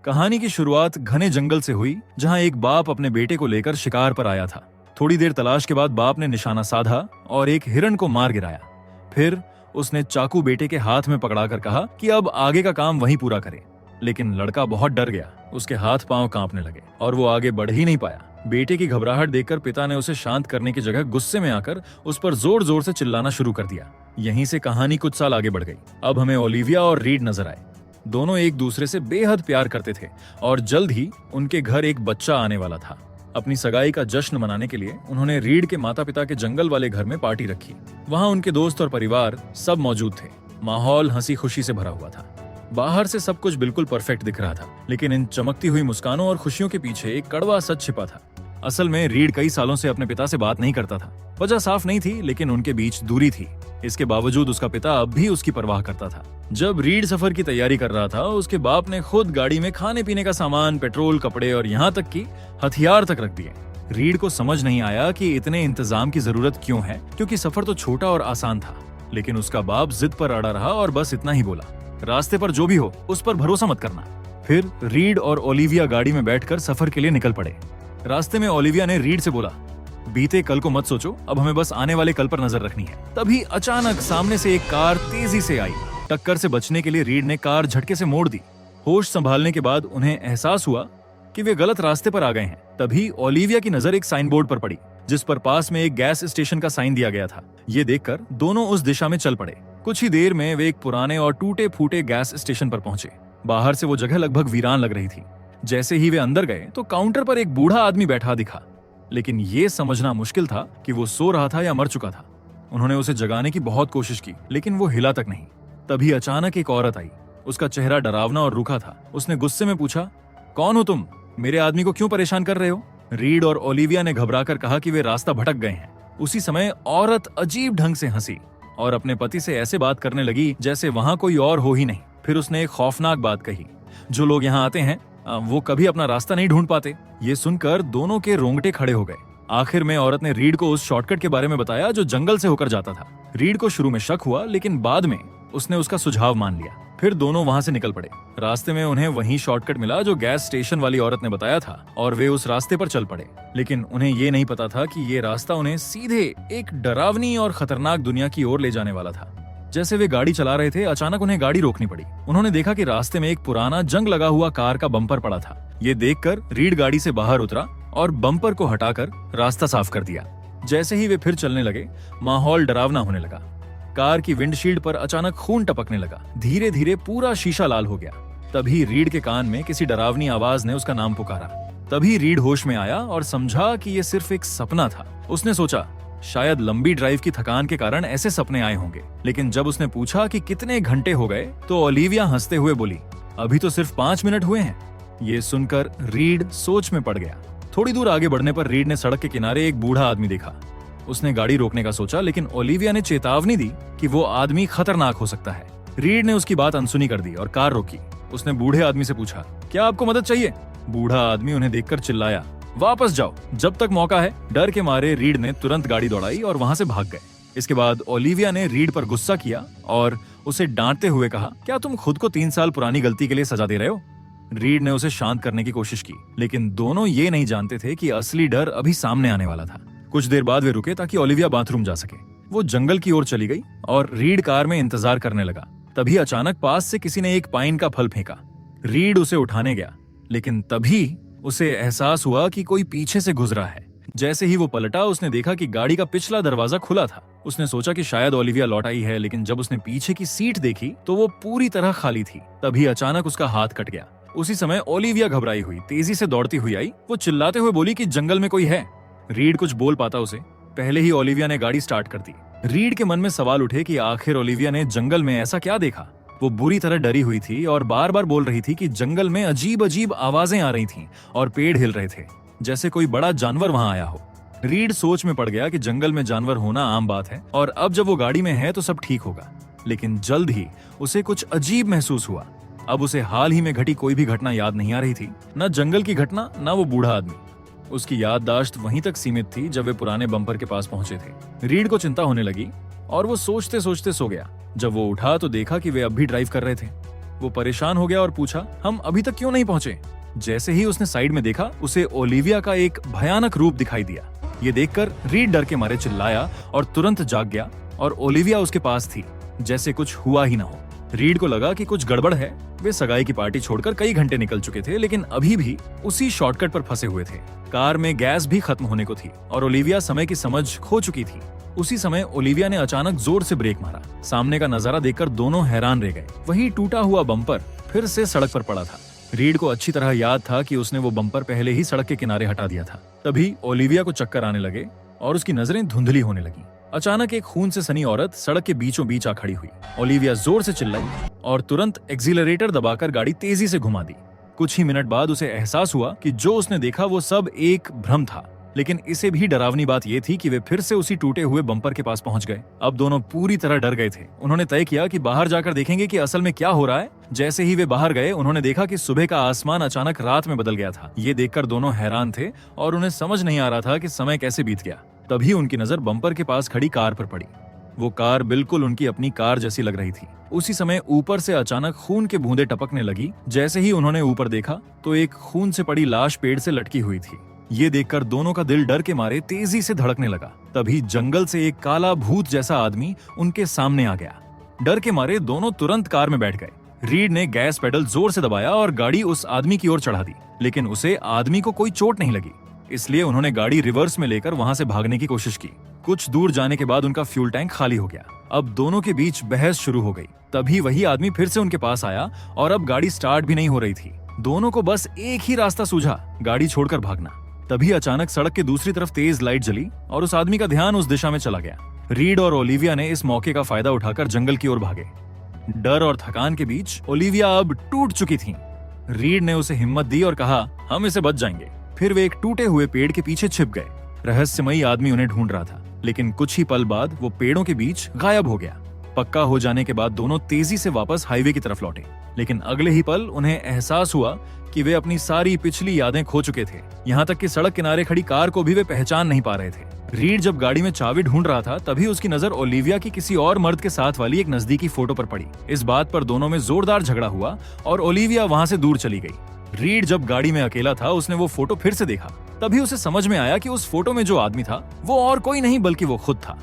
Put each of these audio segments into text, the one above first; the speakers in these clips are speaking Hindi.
कहानी की शुरुआत घने जंगल से हुई, जहां एक बाप अपने बेटे को लेकर शिकार पर आया था। थोड़ी देर तलाश के बाद बाप ने निशाना साधा और एक हिरण को मार गिराया। फिर उसने चाकू बेटे के हाथ में पकड़ाकर कहा कि अब आगे का काम वही पूरा करे। लेकिन लड़का बहुत डर गया, उसके हाथ पांव कांपने लगे और वो आगे बढ़ ही नहीं पाया। बेटे की घबराहट देखकर पिता ने उसे शांत करने की जगह गुस्से में आकर उस पर जोर जोर से चिल्लाना शुरू कर दिया। यहीं से कहानी कुछ साल आगे बढ़ गई। अब हमें ओलिविया और रीड नजर आए। दोनों एक दूसरे से बेहद प्यार करते थे और जल्द ही उनके घर एक बच्चा आने वाला था। अपनी सगाई का जश्न मनाने के लिए उन्होंने रीड के माता पिता के जंगल वाले घर में पार्टी रखी। वहां उनके दोस्त और परिवार सब मौजूद थे। माहौल हंसी खुशी से भरा हुआ था। बाहर से सब कुछ बिल्कुल परफेक्ट दिख रहा था, लेकिन इन चमकती हुई मुस्कानों और खुशियों के पीछे एक कड़वा सच छिपा था। असल में रीड कई सालों से अपने पिता से बात नहीं करता था। वजह साफ नहीं थी, लेकिन उनके बीच दूरी थी। इसके बावजूद उसका पिता अब भी उसकी परवाह करता था। जब रीड सफर की तैयारी कर रहा था, उसके बाप ने खुद गाड़ी में खाने पीने का सामान, पेट्रोल, कपड़े और यहाँ तक कि हथियार तक रख दिए। रीड को समझ नहीं आया कि इतने इंतजाम की जरूरत क्यों है, क्योंकि सफर तो छोटा और आसान था। लेकिन उसका बाप जिद पर अड़ा रहा और बस इतना ही बोला, रास्ते पर जो भी हो उस पर भरोसा मत करना। फिर रीड और ओलिविया गाड़ी में बैठकर सफर के लिए निकल पड़े। रास्ते में ओलिविया ने रीड से बोला, बीते कल को मत सोचो, अब हमें बस आने वाले कल पर नजर रखनी है। तभी अचानक सामने से एक कार तेजी से आई। टक्कर से बचने के लिए रीड ने कार झटके से मोड़ दी। होश संभालने के बाद उन्हें एहसास हुआ कि वे गलत रास्ते पर आ गए हैं। तभी ओलिविया की नजर एक साइन बोर्ड पर पड़ी, जिस पर पास में एक गैस स्टेशन का साइन दिया गया था। ये देखकर दोनों उस दिशा में चल पड़े। कुछ ही देर में वे एक पुराने और टूटे फूटे गैस स्टेशन पर पहुंचे। बाहर से वो जगह लगभग वीरान लग रही थी। जैसे ही वे अंदर गए तो काउंटर पर एक बूढ़ा आदमी बैठा दिखा, लेकिन ये समझना मुश्किल था कि वो सो रहा था या मर चुका था। उन्होंने उसे जगाने की बहुत कोशिश की, लेकिन वो हिला तक नहीं। तभी अचानक एक औरत आई। उसका चेहरा डरावना और रूखा था। उसने गुस्से में पूछा, कौन हो तुम? मेरे आदमी को क्यों परेशान कर रहे हो? रीड और ओलिविया ने घबराकर कहा कि वे रास्ता भटक गए हैं। उसी समय औरत अजीब ढंग से हंसी और अपने पति से ऐसे बात करने लगी जैसे वहां कोई और हो ही नहीं। फिर उसने एक खौफनाक बात कही, जो लोग यहाँ आते हैं वो कभी अपना रास्ता नहीं ढूंढ पाते। ये सुनकर दोनों के रोंगटे खड़े हो गए। आखिर में औरत ने रीड को उस शॉर्टकट के बारे में बताया जो जंगल से होकर जाता था। रीड को शुरू में शक हुआ, लेकिन बाद में उसने उसका सुझाव मान लिया। फिर दोनों वहां से निकल पड़े। रास्ते में उन्हें वही शॉर्टकट मिला जो गैस स्टेशन वाली औरत ने बताया था और वे उस रास्ते पर चल पड़े। लेकिन उन्हें ये नहीं पता था कि ये रास्ता उन्हें सीधे एक डरावनी और खतरनाक दुनिया की ओर ले जाने वाला था। जैसे वे गाड़ी चला रहे थे, अचानक उन्हें गाड़ी रोकनी पड़ी। उन्होंने देखा कि रास्ते में एक पुराना जंग लगा हुआ कार का बम्पर पड़ा था। ये देखकर रीड गाड़ी से बाहर उतरा और बम्पर को हटाकर रास्ता साफ कर दिया। जैसे ही वे फिर चलने लगे, माहौल डरावना होने लगा। कार की विंडशील्ड पर अचानक खून टपकने लगा। धीरे धीरे पूरा शीशा लाल हो गया। तभी रीड के कान में किसी डरावनी आवाज ने उसका नाम पुकारा। तभी रीड होश में आया और समझा कि ये सिर्फ एक सपना था। उसने सोचा, शायद लंबी ड्राइव की थकान के कारण ऐसे सपने आए होंगे। लेकिन जब उसने पूछा कि कितने घंटे हो गए, तो ओलिविया हंसते हुए बोली, अभी तो सिर्फ 5 मिनट हुए हैं। ये सुनकर रीड सोच में पड़ गया। थोड़ी दूर आगे बढ़ने पर रीड ने सड़क के किनारे एक बूढ़ा आदमी देखा। उसने गाड़ी रोकने का सोचा, लेकिन ओलिविया ने चेतावनी दी कि वो आदमी खतरनाक हो सकता है। रीड ने उसकी बात अनसुनी कर दी और कार रोकी। उसने बूढ़े आदमी से पूछा, क्या आपको मदद चाहिए? बूढ़ा आदमी उन्हें देखकर चिल्लाया, वापस जाओ, जब तक मौका है। डर के मारे रीड ने तुरंत गाड़ी दौड़ाई और वहां से भाग गए। इसके बाद ओलिविया ने रीड पर गुस्सा किया और उसे डांटते हुए कहा, क्या तुम खुद को 3 साल पुरानी गलती के लिए सजा दे रहे हो? रीड ने उसे शांत करने की कोशिश की, लेकिन दोनों ये नहीं जानते थे कि असली डर अभी सामने आने वाला था। कुछ देर बाद वे रुके ताकि ओलिविया बाथरूम जा सके। वो जंगल की ओर चली गई और रीड कार में इंतजार करने लगा। तभी अचानक पास से किसी ने एक पाइन का फल फेंका। रीड उसे उठाने गया, लेकिन तभी उसे एहसास हुआ कि कोई पीछे से गुजरा है। जैसे ही वो पलटा, उसने देखा कि गाड़ी का पिछला दरवाजा खुला था। उसने सोचा कि शायद ओलिविया लौट आई है, लेकिन जब उसने पीछे की सीट देखी तो वो पूरी तरह खाली थी। तभी अचानक उसका हाथ कट गया। उसी समय ओलिविया घबराई हुई तेजी से दौड़ती हुई आई। वो चिल्लाते हुए बोली कि जंगल में कोई है। रीड कुछ बोल पाता उसे पहले ही ओलिविया ने गाड़ी स्टार्ट कर दी। रीड के मन में सवाल उठे कि आखिर ओलिविया ने जंगल में ऐसा क्या देखा। वो बुरी तरह डरी हुई थी और बार बार बोल रही थी कि जंगल में अजीब अजीब आवाजें आ रही थीं और पेड़ हिल रहे थे, जैसे कोई बड़ा जानवर वहां आया हो। रीड सोच में पड़ गया कि जंगल में जानवर होना आम बात है और अब जब वो गाड़ी में है तो सब ठीक होगा। लेकिन जल्द ही उसे कुछ अजीब महसूस हुआ। अब उसे हाल ही में घटी कोई भी घटना याद नहीं आ रही थी, न जंगल की घटना, न वो बूढ़ा आदमी। उसकी याददाश्त वहीं तक सीमित थी जब वे पुराने बम्पर के पास पहुंचे थे। रीड को चिंता होने लगी और वो सोचते सोचते सो गया। जब वो उठा तो देखा कि वे अब भी ड्राइव कर रहे थे। वो परेशान हो गया और पूछा, हम अभी तक क्यों नहीं पहुंचे? जैसे ही उसने साइड में देखा, उसे ओलिविया का एक भयानक रूप दिखाई दिया। ये देखकर रीड डर के मारे चिल्लाया और तुरंत जाग गया और ओलिविया उसके पास थी, जैसे कुछ हुआ ही ना हो। रीड को लगा कि कुछ गड़बड़ है। वे सगाई की पार्टी छोड़कर कई घंटे निकल चुके थे, लेकिन अभी भी उसी शॉर्टकट पर फंसे हुए थे। कार में गैस भी खत्म होने को थी और ओलिविया समय की समझ खो चुकी थी। उसी समय ओलिविया ने अचानक जोर से ब्रेक मारा। सामने का नजारा देखकर दोनों हैरान रह गए। वही टूटा हुआ बम्पर फिर से सड़क पर पड़ा था। रीड को अच्छी तरह याद था कि उसने वो बम्पर पहले ही सड़क के किनारे हटा दिया था। तभी ओलिविया को चक्कर आने लगे और उसकी नजरें धुंधली होने लगी। अचानक एक खून से सनी औरत सड़क के बीचों बीच आ खड़ी हुई। ओलिविया जोर से चिल्लाई और तुरंत एक्सीलरेटर दबाकर गाड़ी तेजी से घुमा दी। कुछ ही मिनट बाद उसे एहसास हुआ कि जो उसने देखा वो सब एक भ्रम था, लेकिन इसे भी डरावनी बात यह थी कि वे फिर से उसी टूटे हुए बम्पर के पास पहुंच गए। अब दोनों पूरी तरह डर गए थे। उन्होंने तय किया कि बाहर जाकर देखेंगे कि असल में क्या हो रहा है। जैसे ही वे बाहर गए, उन्होंने देखा कि सुबह का आसमान अचानक रात में बदल गया था। ये देखकर दोनों हैरान थे और उन्हें समझ नहीं आ रहा था कि समय कैसे बीत गया। तभी उनकी नजर बम्पर के पास खड़ी कार पर पड़ी। वो कार बिल्कुल उनकी अपनी कार जैसी लग रही थी। उसी समय ऊपर से अचानक खून के बूंदें टपकने लगी। जैसे ही उन्होंने ऊपर देखा तो एक खून से पड़ी लाश पेड़ से लटकी हुई थी। ये देखकर दोनों का दिल डर के मारे तेजी से धड़कने लगा। तभी जंगल से एक काला भूत जैसा आदमी उनके सामने आ गया। डर के मारे दोनों तुरंत कार में बैठ गए। रीड ने गैस पेडल जोर से दबाया और गाड़ी उस आदमी की ओर चढ़ा दी, लेकिन उसे आदमी को कोई चोट नहीं लगी। इसलिए उन्होंने गाड़ी रिवर्स में लेकर वहां से भागने की कोशिश की। कुछ दूर जाने के बाद उनका फ्यूल टैंक खाली हो गया। अब दोनों के बीच बहस शुरू हो गई। तभी वही आदमी फिर से उनके पास आया और अब गाड़ी स्टार्ट भी नहीं हो रही थी। दोनों को बस एक ही रास्ता सूझा, गाड़ी छोड़कर भागना। तभी अचानक सड़क के दूसरी तरफ तेज लाइट जली और उस आदमी का ध्यान उस दिशा में चला गया। रीड और ओलिविया ने इस मौके का फायदा उठाकर जंगल की ओर भागे। डर और थकान के बीच ओलिविया अब टूट चुकी थी। रीड ने उसे हिम्मत दी और कहा, हम इसे बच जाएंगे। फिर वे एक टूटे हुए पेड़ के पीछे छिप गए। रहस्यमयी आदमी उन्हें ढूंढ रहा था, लेकिन कुछ ही पल बाद वो पेड़ों के बीच गायब हो गया। पक्का हो जाने के बाद दोनों तेजी से वापस हाईवे की तरफ लौटे, लेकिन अगले ही पल उन्हें एहसास हुआ कि वे अपनी सारी पिछली यादें खो चुके थे। यहाँ तक कि सड़क किनारे खड़ी कार को भी वे पहचान नहीं पा रहे थे। रीड जब गाड़ी में चाबी ढूंढ रहा था, तभी उसकी नजर ओलिविया की किसी और मर्द के साथ वाली एक नजदीकी फोटो पर पड़ी। इस बात पर दोनों में जोरदार झगड़ा हुआ और ओलिविया वहां से दूर चली गई। रीड जब गाड़ी में अकेला था, उसने वो फोटो फिर से देखा। तभी उसे समझ में आया कि उस फोटो में जो आदमी था वो और कोई नहीं बल्कि वो खुद था।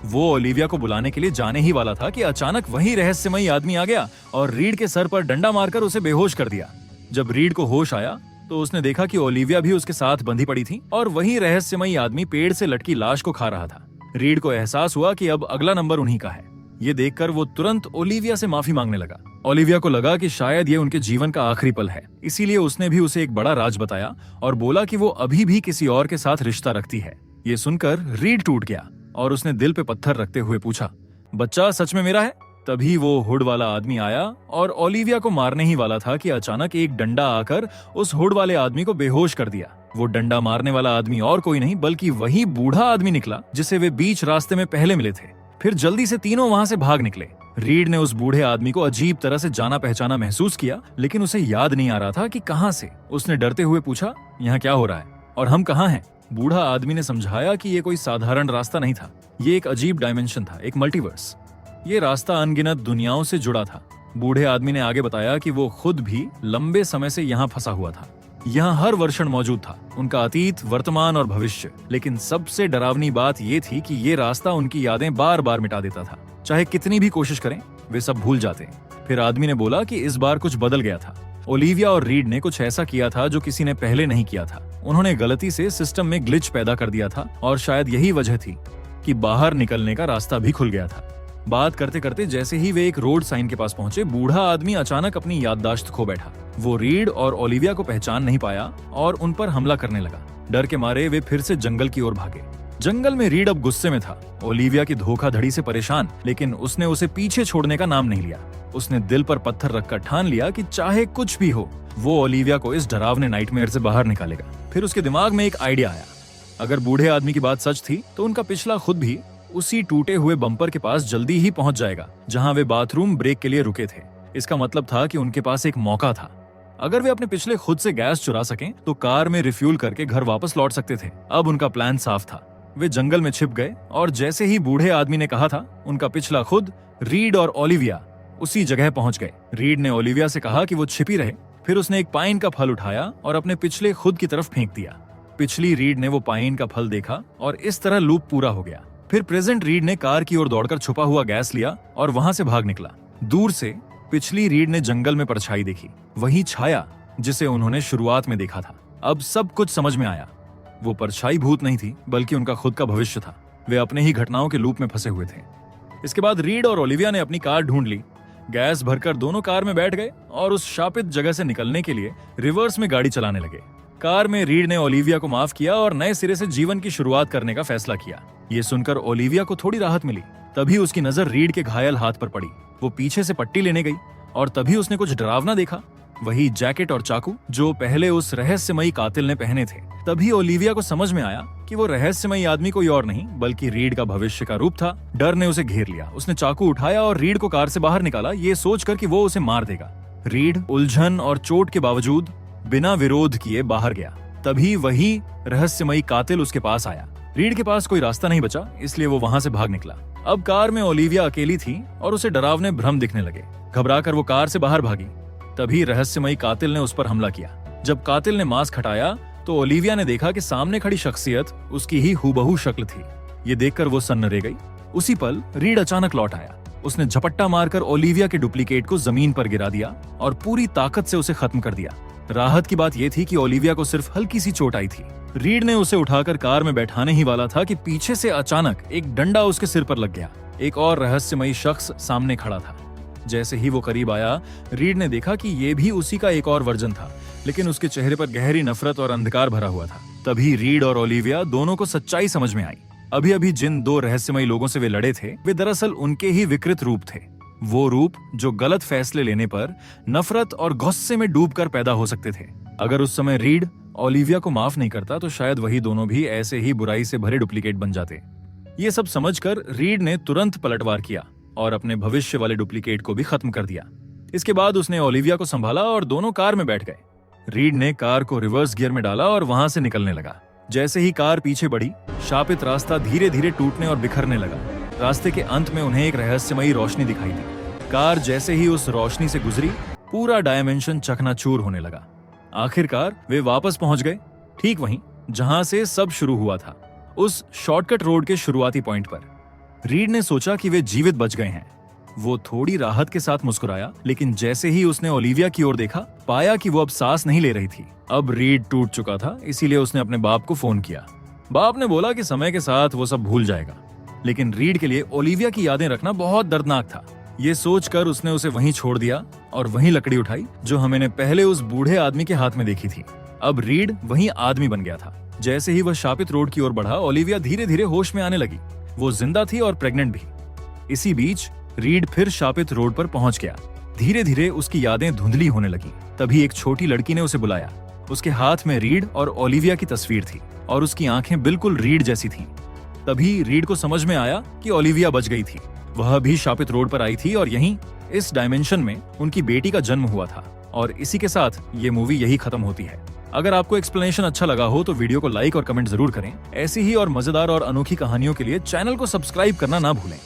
वो ओलिविया को बुलाने के लिए जाने ही वाला था कि अचानक वही रहस्यमयी आदमी आ गया और रीड के सर पर डंडा मारकर उसे बेहोश कर दिया। जब रीड को होश आया तो उसने देखा कि ओलिविया भी उसके साथ बंधी पड़ी थी और वही रहस्यमयी आदमी पेड़ से लटकी लाश को खा रहा था। रीड को एहसास हुआ कि अब अगला नंबर उन्हीं का है। ये देखकर वो तुरंत ओलिविया से माफी मांगने लगा। ओलिविया को लगा कि शायद ये उनके जीवन का आखिरी पल है, इसीलिए उसने भी उसे एक बड़ा राज बताया और बोला कि वो अभी भी किसी और के साथ रिश्ता रखती है। ये सुनकर रीड टूट गया और उसने दिल पे पत्थर रखते हुए पूछा, बच्चा सच में मेरा है? तभी वो हुड वाला आदमी आया और ओलिविया को मारने ही वाला था कि अचानक एक डंडा आकर उस हुड वाले आदमी को बेहोश कर दिया। वो डंडा मारने वाला आदमी और कोई नहीं बल्कि वही बूढ़ा आदमी निकला जिसे वे बीच रास्ते में पहले मिले थे। फिर जल्दी से तीनों वहां से भाग निकले। रीड ने उस बूढ़े आदमी को अजीब तरह से जाना पहचाना महसूस किया, लेकिन उसे याद नहीं आ रहा था कि कहां से। उसने डरते हुए पूछा, यहाँ क्या हो रहा है और हम कहाँ हैं? बूढ़ा आदमी ने समझाया कि ये कोई साधारण रास्ता नहीं था, ये एक अजीब डायमेंशन था, एक मल्टीवर्स। ये रास्ता अनगिनत दुनियाओं से जुड़ा था। बूढ़े आदमी ने आगे बताया कि वो खुद भी लंबे समय से यहाँ फंसा हुआ था। यहाँ हर वर्षण मौजूद था, उनका अतीत, वर्तमान और भविष्य। लेकिन सबसे डरावनी बात ये थी कि ये रास्ता उनकी यादें बार बार मिटा देता था। चाहे कितनी भी कोशिश करें, वे सब भूल जाते। फिर आदमी ने बोला कि इस बार कुछ बदल गया था। ओलिविया और रीड ने कुछ ऐसा किया था जो किसी ने पहले नहीं किया था। उन्होंने गलती से सिस्टम में ग्लिच पैदा कर दिया था और शायद यही वजह थी कि बाहर निकलने का रास्ता भी खुल गया था। बात करते करते जैसे ही वे एक रोड साइन के पास पहुंचे, बूढ़ा आदमी अचानक अपनी याददाश्त खो बैठा। वो रीड और ओलिविया को पहचान नहीं पाया और उन पर हमला करने लगा। डर के मारे वे फिर से जंगल की ओर भागे। जंगल में रीड अब गुस्से में था, ओलिविया की धोखाधड़ी से परेशान, लेकिन उसने उसे पीछे छोड़ने का नाम नहीं लिया। उसने दिल पर पत्थर रखकर ठान लिया कि चाहे कुछ भी हो, वो ओलिविया को इस डरावने नाइटमेयर से बाहर निकालेगा। फिर उसके दिमाग में एक आइडिया आया। अगर बूढ़े आदमी की बात सच थी तो उनका पिछला खुद भी उसी टूटे हुए बम्पर के पास जल्दी ही पहुंच जाएगा जहां वे बाथरूम ब्रेक के लिए रुके थे। इसका मतलब था कि उनके पास एक मौका था। अगर वे अपने पिछले खुद से गैस चुरा सकें तो कार में रिफ्यूल करके घर वापस लौट सकते थे। अब उनका प्लान साफ था। वे जंगल में छिप गए और जैसे ही बूढ़े आदमी ने कहा था, उनका पिछला खुद, रीड और ओलिविया उसी जगह पहुंच गए। रीड ने ओलिविया से कहा कि वो छिपी रहे। फिर उसने एक पाइन का फल उठाया और अपने पिछले खुद की तरफ फेंक दिया। पिछली रीड ने वो पाइन का फल देखा और इस तरह लूप पूरा हो गया। फिर प्रेजेंट रीड ने कार की ओर दौड़कर छुपा हुआ गैस लिया और वहां से भाग निकला। दूर से पिछली रीड ने जंगल में परछाई देखी, वही छाया जिसे उन्होंने शुरुआत में देखा था। अब सब कुछ समझ में आया। वो परछाई भूत नहीं थी, बल्कि उनका खुद का भविष्य था। वे अपने ही घटनाओं के लूप में फंसे हुए थे। इसके बाद रीड और ओलिविया ने अपनी कार ढूंढ ली। गैस भरकर दोनों कार में बैठ गए और उस शापित जगह से निकलने के लिए रिवर्स में गाड़ी चलाने लगे। कार में रीड ने ओलिविया को माफ किया और नए सिरे से जीवन की शुरुआत करने का फैसला किया। ये सुनकर ओलिविया को थोड़ी राहत मिली। तभी उसकी नजर रीड के घायल हाथ पर पड़ी। वो पीछे से पट्टी लेने गई और तभी उसने कुछ डरावना देखा, वही जैकेट और चाकू जो पहले उस रहस्यमयी कातिल ने पहने थे। तभी ओलिविया को समझ में आया कि वो रहस्यमयी आदमी कोई और नहीं बल्कि रीड का भविष्य का रूप था। डर ने उसे घेर लिया। उसने चाकू उठाया और रीड को कार से बाहर निकाला, ये सोचकर कि वो उसे मार देगा। रीड उलझन और चोट के बावजूद बिना विरोध किए बाहर गया। तभी वही रहस्यमयी कातिल उसके पास आया। रीड के पास कोई रास्ता नहीं बचा, इसलिए वो वहां से भाग निकला। अब कार में ओलिविया अकेली थी और उसे डरावने भ्रम दिखने लगे। घबराकर वो कार से बाहर भागी। तभी रहस्यमयी कातिल ने उस पर हमला किया। जब कातिल ने मास्क हटाया तो ओलिविया ने देखा कि सामने खड़ी शख्सियत उसकी ही हूबहू शक्ल थी। ये देखकर वो सन्न रह गई। उसी पल रीड अचानक लौट आया। उसने झपट्टा मारकर ओलिविया के डुप्लीकेट को जमीन पर गिरा दिया और पूरी ताकत से उसे खत्म कर दिया। राहत की बात यह थी कि ओलिविया को सिर्फ हल्की सी चोट आई थी। रीड ने उसे उठाकर कार में बैठाने ही वाला था कि पीछे से अचानक एक डंडा उसके सिर पर लग गया। एक और रहस्यमयी शख्स सामने खड़ा था। जैसे ही वो करीब आया, रीड ने देखा कि ये भी उसी का एक और वर्जन था, लेकिन उसके चेहरे पर गहरी नफरत और अंधकार भरा हुआ था। तभी रीड और ओलिविया दोनों को सच्चाई समझ में आई। अभी अभी जिन दो रहस्यमयी लोगों से वे लड़े थे, वे दरअसल उनके ही विकृत रूप थे। वो रूप जो गलत फैसले लेने पर नफरत और गुस्से में डूबकर पैदा हो सकते थे। अगर उस समय रीड ओलिविया को माफ नहीं करता तो शायद वही दोनों भी ऐसे ही बुराई से भरे डुप्लीकेट बन जाते। ये सब समझकर रीड ने तुरंत पलटवार किया और अपने भविष्य वाले डुप्लीकेट को भी खत्म कर दिया। इसके बाद उसने ओलिविया को संभाला और दोनों कार में बैठ गए। रीड ने कार को रिवर्स गियर में डाला और वहां से निकलने लगा। जैसे ही कार पीछे बढ़ी, शापित रास्ता धीरे धीरे टूटने और बिखरने लगा। रास्ते के अंत में उन्हें एक रहस्यमयी रोशनी दिखाई दी। कार जैसे ही उस रोशनी से गुजरी, पूरा डायमेंशन चकनाचूर होने लगा। आखिरकार वे वापस पहुंच गए, ठीक वहीं जहां से सब शुरू हुआ था, उस शॉर्टकट रोड के शुरुआती पॉइंट पर। रीड ने सोचा कि वे जीवित बच गए हैं। वो थोड़ी राहत के साथ मुस्कुराया, लेकिन जैसे ही उसने ओलिविया की ओर देखा, पाया कि वो अब सांस नहीं ले रही थी। अब रीड टूट चुका था, इसीलिए उसने अपने बाप को फोन किया। बाप ने बोला कि समय के साथ वो सब भूल जाएगा, लेकिन रीड के लिए ओलिविया की यादें रखना बहुत दर्दनाक था। ये सोचकर उसने उसे वहीं छोड़ दिया और वहीं लकड़ी उठाई जो हमने पहले उस बूढ़े आदमी के हाथ में देखी थी। अब रीड वहीं आदमी बन गया था। जैसे ही वह शापित रोड की ओर बढ़ा, ओलिविया धीरे धीरे होश में आने लगी। वो जिंदा थी और प्रेग्नेंट भी। इसी बीच रीड फिर शापित रोड पर पहुंच गया। धीरे धीरे उसकी यादें धुंधली होने लगी। तभी एक छोटी लड़की ने उसे बुलाया। उसके हाथ में रीड और ओलिविया की तस्वीर थी और उसकी आंखें बिल्कुल रीड जैसी थीं। तभी रीड को समझ में आया कि ओलिविया बच गई थी। वह भी शापित रोड पर आई थी और यहीं इस डायमेंशन में उनकी बेटी का जन्म हुआ था। और इसी के साथ ये मूवी यही खत्म होती है। अगर आपको एक्सप्लेनेशन अच्छा लगा हो तो वीडियो को लाइक और कमेंट जरूर करें। ऐसी ही और मजेदार और अनोखी कहानियों के लिए चैनल को सब्सक्राइब करना ना भूलें।